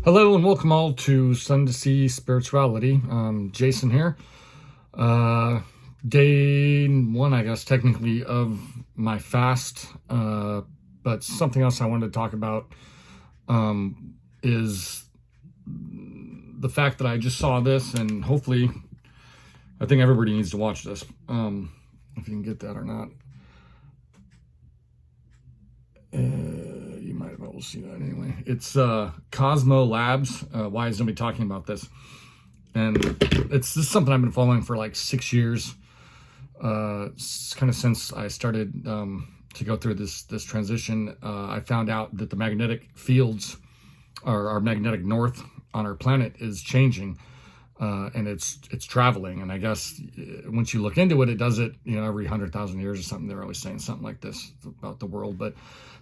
Hello and welcome all to Sun to Sea Spirituality. Jason here. Uh, Day one, I guess, technically, of my fast. But something else I wanted to talk about is the fact that I just saw this, and hopefully, I think everybody needs to watch this. If you can get that or not. You might be able to see that anyway. It's Cosmo Labs. Why is nobody talking about this? And this is something I've been following for like 6 years. Kind of since I started to go through this transition. I found out that the magnetic fields, or our magnetic north on our planet, is changing. And it's traveling, and I guess once you look into it, it does it, every 100,000 years or something. They're always saying something like this about the world, but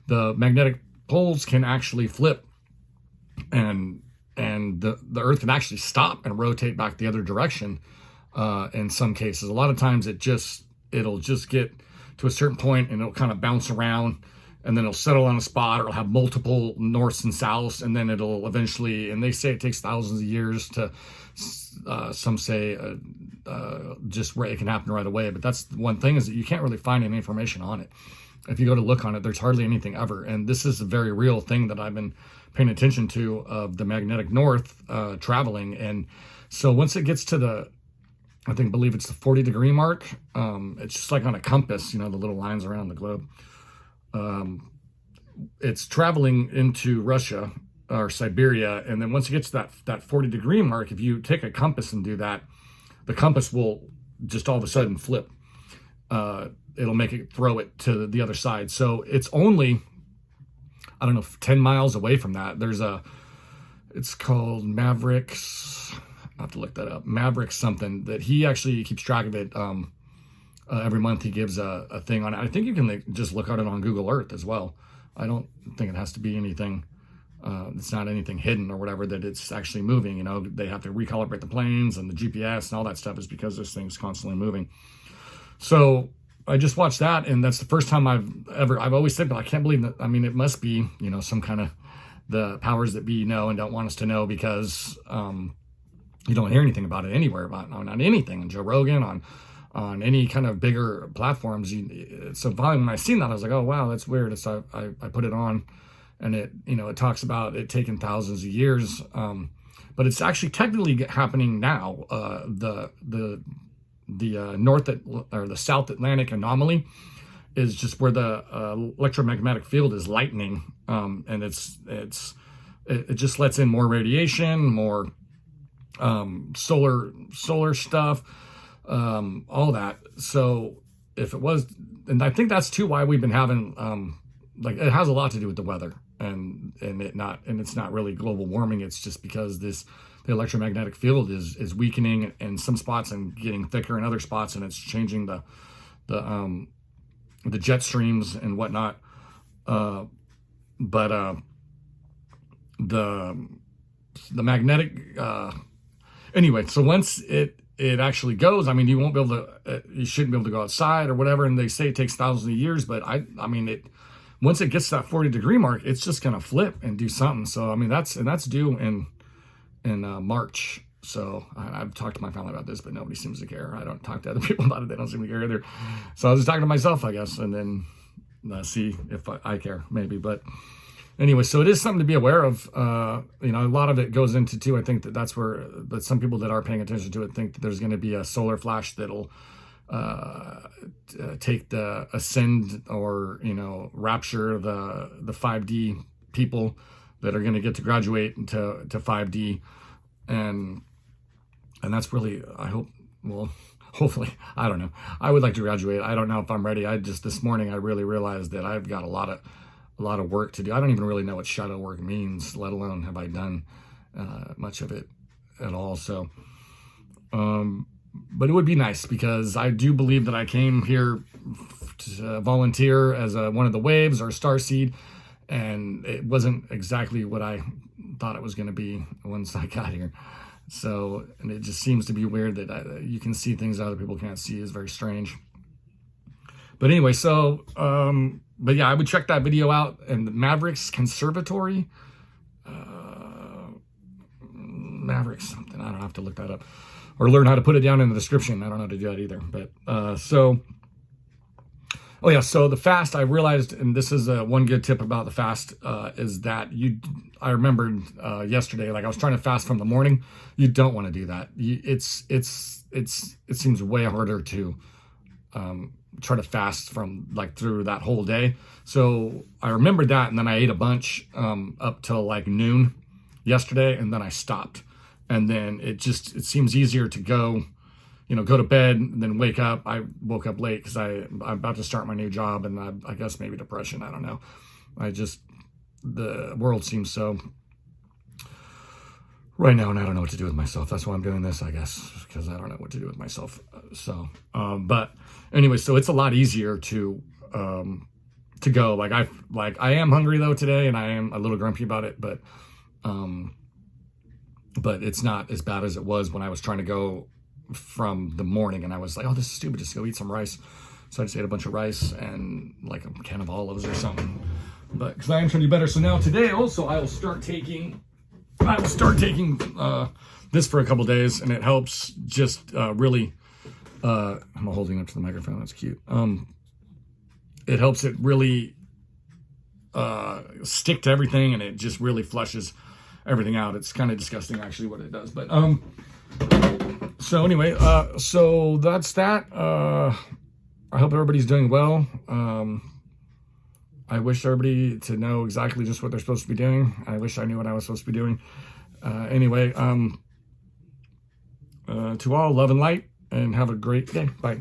the magnetic poles can actually flip, and the Earth can actually stop and rotate back the other direction. In some cases, a lot of times it'll just get to a certain point and it'll kind of bounce around, and then it'll settle on a spot, or it'll have multiple norths and souths, and then it'll eventually, and they say it takes thousands of years to, some say it can happen right away. But that's one thing, is that you can't really find any information on it. If you go to look on it, there's hardly anything ever. And this is a very real thing that I've been paying attention to, of the magnetic north traveling. And so once it gets to believe it's the 40-degree mark, it's just like on a compass, the little lines around the globe. It's traveling into Russia or Siberia, and then once it gets to that 40-degree mark, if you take a compass and do that, the compass will just all of a sudden flip. It'll make it throw it to the other side. So it's only, 10 miles away from that. It's called Mavericks. I have to look that up. Mavericks something, that he actually keeps track of it. Every month he gives a thing on it. I think you can just look at it on Google Earth as well. I don't think it has to be anything. It's not anything hidden or whatever, that it's actually moving. They have to recalibrate the planes, and the GPS and all that stuff is because this thing's constantly moving. So I just watched that, and that's the first time I've always said, but I can't believe that. I mean, it must be, some kind of, the powers that be know and don't want us to know, because you don't hear anything about it anywhere, on anything, on Joe Rogan, on any kind of bigger platforms. So finally, when I seen that, I was like, oh wow, that's weird. So I put it on, and it talks about it taking thousands of years, but it's actually technically happening now. The north or the South Atlantic anomaly is just where the electromagnetic field is lightening, and it just lets in more radiation, more solar stuff, all that. So if it was, and I think that's too why we've been having it has a lot to do with the weather, and it's not really global warming. It's just because the electromagnetic field is weakening in some spots and getting thicker in other spots, and it's changing the jet streams and whatnot. But the magnetic anyway. So once it actually goes, you won't be able to, you shouldn't be able to go outside or whatever. And they say it takes thousands of years, but once it gets to that 40-degree mark, it's just gonna flip and do something. So that's due in March. So I've talked to my family about this, but nobody seems to care. I don't talk to other people about it. They don't seem to care either. So I was just talking to myself, I guess, and then see if I care, maybe. But anyway, so it is something to be aware of. A lot of it goes into too. I think that's where some people that are paying attention to it think that there's going to be a solar flash that'll take the ascend, or rapture the 5D people that are going to get to graduate to 5D, and that's really, I hope, well, hopefully, I don't know. I would like to graduate. I don't know if I'm ready. This morning I really realized that I've got a lot of work to do. I don't even really know what shadow work means, let alone have I done much of it at all. So, but it would be nice, because I do believe that I came here to volunteer as one of the waves, or a starseed, and it wasn't exactly what I thought it was going to be once I got here. So, and it just seems to be weird that you can see things other people can't see. Is very strange. But anyway, so, but yeah, I would check that video out. And the Mavericks Conservatory, Maverick something. I don't have to look that up or learn how to put it down in the description. I don't know how to do that either. But oh yeah, so the fast, I realized, and this is one good tip about the fast, is that I remembered yesterday, like I was trying to fast from the morning. You don't want to do that. It seems way harder to try to fast from like through that whole day. So I remembered that, and then I ate a bunch up till like noon yesterday, and then I stopped. And then it seems easier to go to bed and then wake up. I woke up late because I'm about to start my new job, and I guess maybe depression. I don't know. The world seems so right now, and I don't know what to do with myself. That's why I'm doing this, I guess, because I don't know what to do with myself. But anyway, so it's a lot easier to go. Like I am hungry though today, and I am a little grumpy about it, but it's not as bad as it was when I was trying to go from the morning, and I was like, oh, this is stupid, just go eat some rice. So I just ate a bunch of rice and like a can of olives or something, but because I am trying to do better. So now today also I will start taking this for a couple days, and it helps just really I'm holding up to the microphone, that's cute. It helps it really stick to everything, and it just really flushes everything out. It's kind of disgusting actually what it does, but so anyway, so that's that. I hope everybody's doing well. I wish everybody to know exactly just what they're supposed to be doing. I wish I knew what I was supposed to be doing. Anyway, to all, love and light, and have a great day. Bye.